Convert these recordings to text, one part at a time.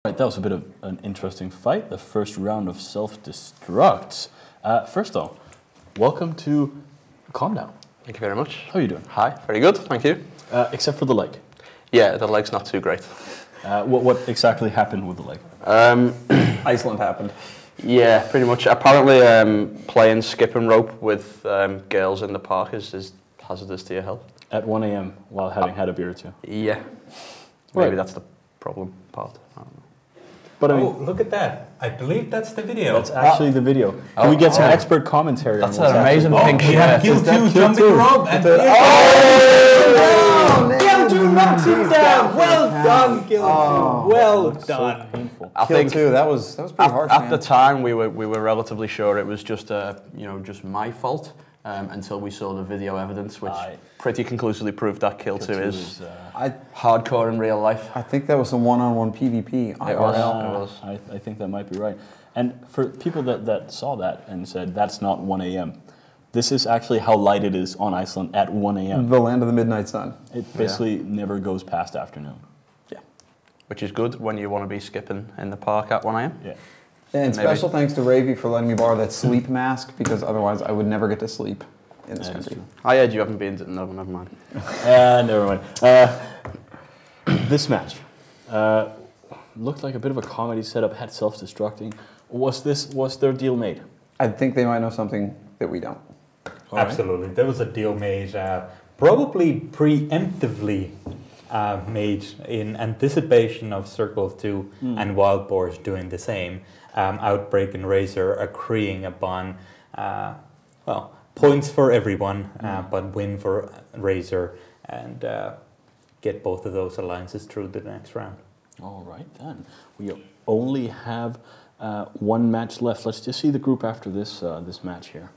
Right, that was a bit of an interesting fight, the first round of self-destructs. First though, welcome to Calm Down. Thank you very much. How are you doing? Hi, very good, thank you. Except for the leg. Yeah, the leg's not too great. What exactly happened with the leg? Iceland happened. Yeah, pretty much. Apparently playing skipping rope with girls in the park is hazardous to your health. At 1 a.m. while having had a beer or two. Yeah, maybe Right. that's the problem part. I don't know. But I mean, look at that. I believe that's the video. that's actually the video. Can we get some expert commentary That's on what's an amazing happening? pink We have shirt. Kill 2 jumping rope and Kill 2 knocks him down. Well done, Kill 2. Well done. Painful. I Kill think two. That was pretty harsh. at the time we were relatively sure it was just just my fault until we saw the video evidence, which pretty conclusively proved that Kill 2 is hardcore in real life. I think that was some one-on-one PvP. IRL. I think that might be right. And for people that saw that and said that's not 1 a.m., this is actually how light it is on Iceland at 1 a.m. The land of the midnight sun. It basically never goes past afternoon. Yeah, which is good when you want to be skipping in the park at 1 a.m. Yeah. And special thanks to Ravy for letting me borrow that sleep mask, because otherwise I would never get to sleep in this country. I heard you haven't been to... No, never mind. Never mind. This match looked like a bit of a comedy setup, had self-destructing. Was their deal made? I think they might know something that we don't. Absolutely. There was a deal made, probably preemptively made in anticipation of Circle of Two and Wild Boars doing the same. Outbreak and Razor agreeing upon, points for everyone, but win for Razor and get both of those alliances through the next round. All right, then. We only have one match left. Let's just see the group after this this match here.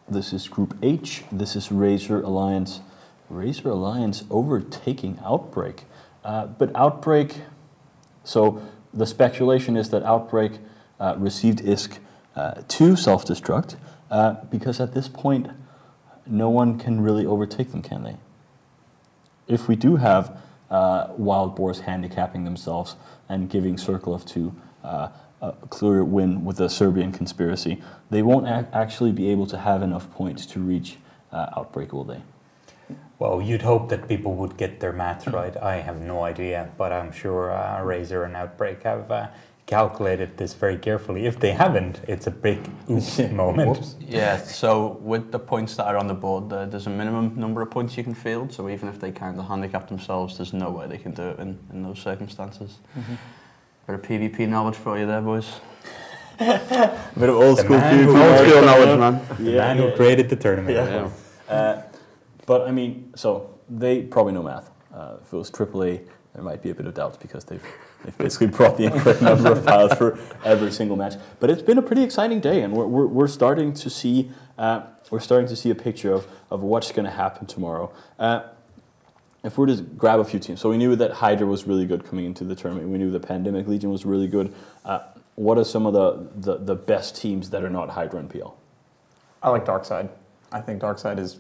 This is Group H. This is Razor Alliance. Razor Alliance overtaking Outbreak. But Outbreak, so the speculation is that Outbreak received ISK to self-destruct because at this point, no one can really overtake them, can they? If we do have Wild Boars handicapping themselves and giving Circle of Two a clear win with the Serbian conspiracy, they won't actually be able to have enough points to reach Outbreak, will they? Well, you'd hope that people would get their maths right. I have no idea, but I'm sure Razor and Outbreak have calculated this very carefully. If they haven't, it's a big oops moment. Whoops. Yeah, so with the points that are on the board, there's a minimum number of points you can field, so even if they kind of handicap themselves, there's no way they can do it in those circumstances. Bit of PvP knowledge for you there, boys. A bit of old school Old school knowledge, man. The man who created the tournament. Yeah. But I mean, so they probably know math. If it was AAA, there might be a bit of doubt because they've basically brought the incorrect number of piles for every single match. But it's been a pretty exciting day, and we're starting to see a picture of what's going to happen tomorrow. If we're to grab a few teams, so we knew that Hydra was really good coming into the tournament. We knew the Pandemic Legion was really good. What are some of the best teams that are not Hydra and PL? I like Darkside. I think Darkside is...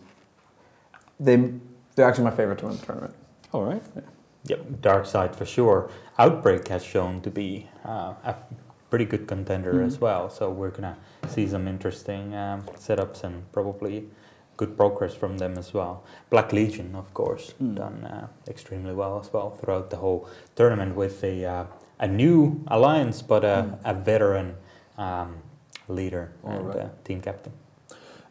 They're actually my favorite to win the tournament. All right. Yeah. Yep, Darkside for sure. Outbreak has shown to be a pretty good contender as well, so we're going to see some interesting setups and probably good progress from them as well. Black Legion, of course, done extremely well as well throughout the whole tournament with a new alliance, but a veteran leader and team captain.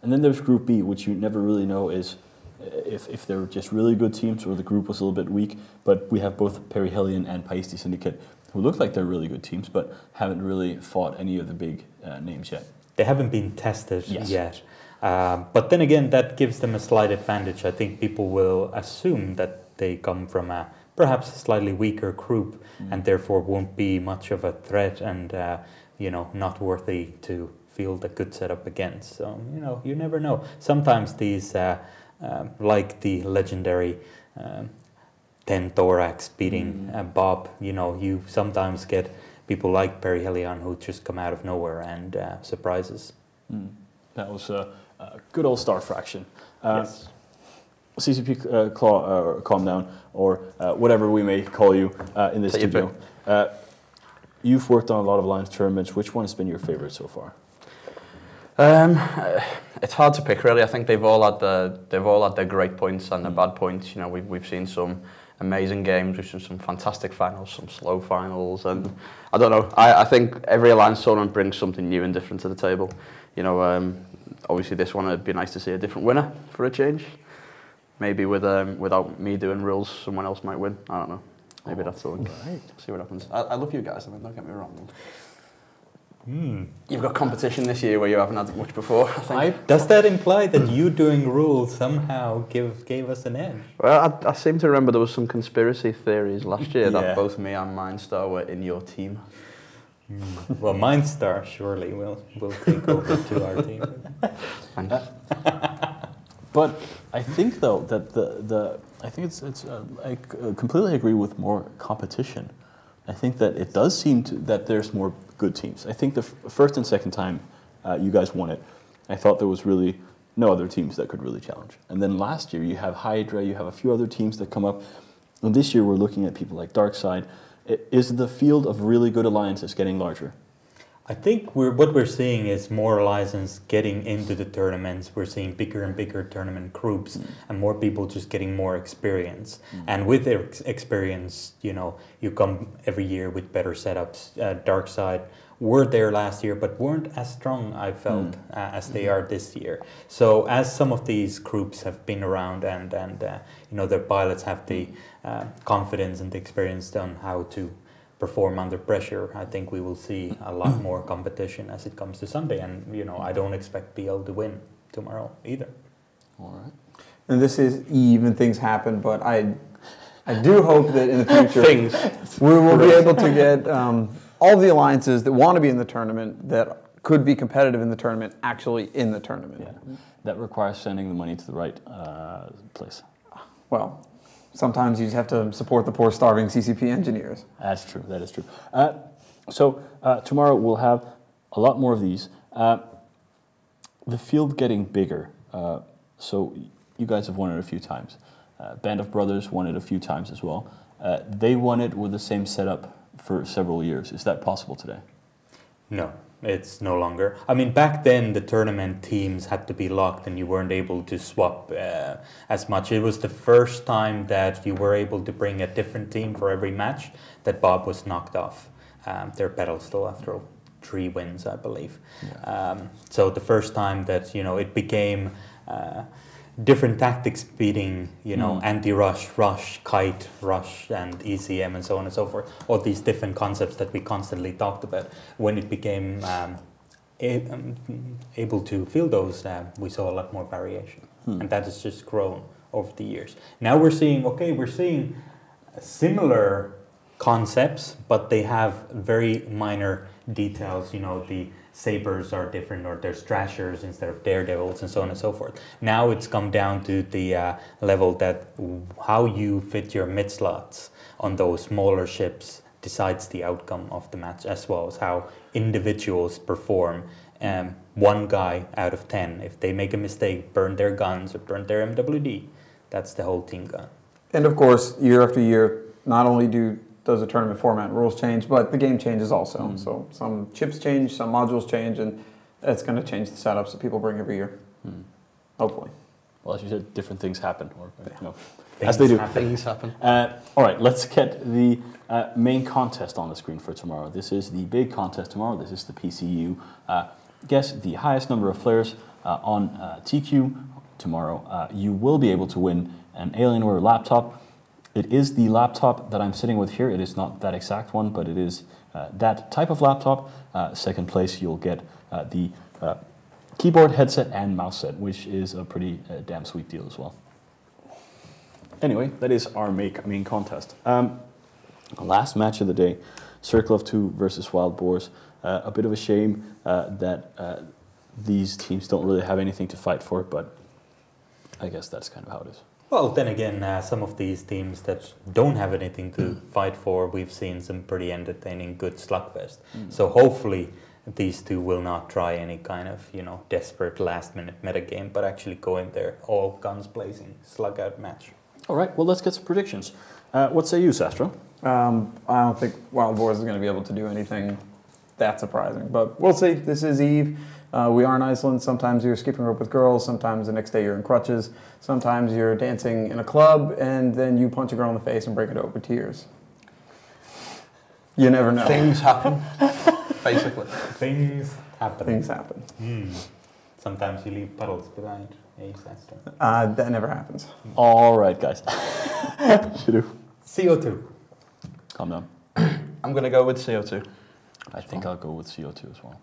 And then there's Group B, which you never really know is if they're just really good teams or the group was a little bit weak. But we have both Perihelion and Paiste Syndicate, who look like they're really good teams, but haven't really fought any of the big names yet. They haven't been tested yet. But then again, that gives them a slight advantage. I think people will assume that they come from a perhaps a slightly weaker group and therefore won't be much of a threat and not worthy to field a good setup against. So you never know. Sometimes these like the legendary 10 Thorax beating Bob, you sometimes get people like Perihelion who just come out of nowhere and surprises. That was a good old Star Fraction. Yes. CCP Claw, Calm Down, or whatever we may call you in this studio. You've worked on a lot of Alliance tournaments. Which one has been your favorite so far? It's hard to pick, really. I think they've all had their great points and their bad points. You know, we've seen some amazing games, we've seen some fantastic finals, some slow finals, and I don't know. I think every Alliance tournament brings something new and different to the table. You know, obviously this one, it'd be nice to see a different winner for a change. Maybe without me doing rules, someone else might win. I don't know. Maybe that's all. Right. See what happens. I love you guys. I mean, don't get me wrong. You've got competition this year where you haven't had much before, I think. Does that imply that you doing rules somehow gave us an edge? Well, I seem to remember there was some conspiracy theories last year that both me and Mindstar were in your team. Well, Mindstar surely will take over to our team. Thanks. But I think though that I think I completely agree with more competition. I think that it does seem that there's more good teams. I think the first and second time you guys won it, I thought there was really no other teams that could really challenge. And then last year you have Hydra, you have a few other teams that come up. And this year we're looking at people like Darkside. Is the field of really good alliances getting larger? I think what we're seeing is more alliances getting into the tournaments. We're seeing bigger and bigger tournament groups and more people just getting more experience. And with their experience, you know, you come every year with better setups. Darkside were there last year, but weren't as strong, I felt, as they are this year. So as some of these groups have been around and you know, their pilots have the confidence and the experience on how to perform under pressure, I think we will see a lot more competition as it comes to Sunday. And, you know, I don't expect BL to win tomorrow either. All right. And this is even things happen, but I do hope that in the future we will be able to get all the alliances that want to be in the tournament, that could be competitive in the tournament, actually in the tournament. Yeah. That requires sending the money to the right place. Well, sometimes you just have to support the poor starving CCP engineers. That's true, that is true. So tomorrow we'll have a lot more of these. The field getting bigger. So you guys have won it a few times. Band of Brothers won it a few times as well. They won it with the same setup for several years. Is that possible today? No. It's no longer. I mean, back then the tournament teams had to be locked and you weren't able to swap as much. It was the first time that you were able to bring a different team for every match that Bob was knocked off their pedestal after 3 wins, I believe. Yeah. So the first time that, you know, it became different tactics beating, you know, anti-rush, rush, kite, rush, and ECM, and so on and so forth. All these different concepts that we constantly talked about. When it became able to fill those, we saw a lot more variation. And that has just grown over the years. Now we're seeing similar concepts, but they have very minor details. You know, the Sabers are different, or there's Thrashers instead of Daredevils, and so on and so forth. Now it's come down to the level that how you fit your mid slots on those smaller ships decides the outcome of the match, as well as how individuals perform. 1 guy out of 10, if they make a mistake, burn their guns or burn their MWD, that's the whole team gun. And of course, year after year, not only does the tournament format and rules change, but the game changes also. So some chips change, some modules change, and that's going to change the setups that people bring every year. Hopefully. Well, as you said, different things happen, or you know, as they do. Things happen. All right, let's get the main contest on the screen for tomorrow. This is the big contest tomorrow. This is the PCU. Guess the highest number of players on TQ tomorrow. You will be able to win an Alienware laptop. It is the laptop that I'm sitting with here. It is not that exact one, but it is that type of laptop. Second place, you'll get the keyboard, headset, and mouse set, which is a pretty damn sweet deal as well. Anyway, that is our main contest. Last match of the day, Circle of Two versus Wild Boars. A bit of a shame that these teams don't really have anything to fight for, but I guess that's kind of how it is. Well, then again, some of these teams that don't have anything to fight for, we've seen some pretty entertaining, good slugfest. So hopefully these two will not try any kind of, you know, desperate last-minute metagame, but actually go in there all guns blazing, slug-out match. All right, well, let's get some predictions. What say you, Sastro? I don't think Wild Boars is going to be able to do anything that surprising, but we'll see. This is Eve. We are in Iceland. Sometimes you're skipping rope with girls. Sometimes the next day you're in crutches. Sometimes you're dancing in a club, and then you punch a girl in the face and break it up with tears. You never know. Things happen, basically. Things happen. Things happen. Sometimes you leave puddles behind. Sastro. That never happens. All right, guys. CO2. Calm down. I'm going to go with CO2. I think I'll go with CO2 as well.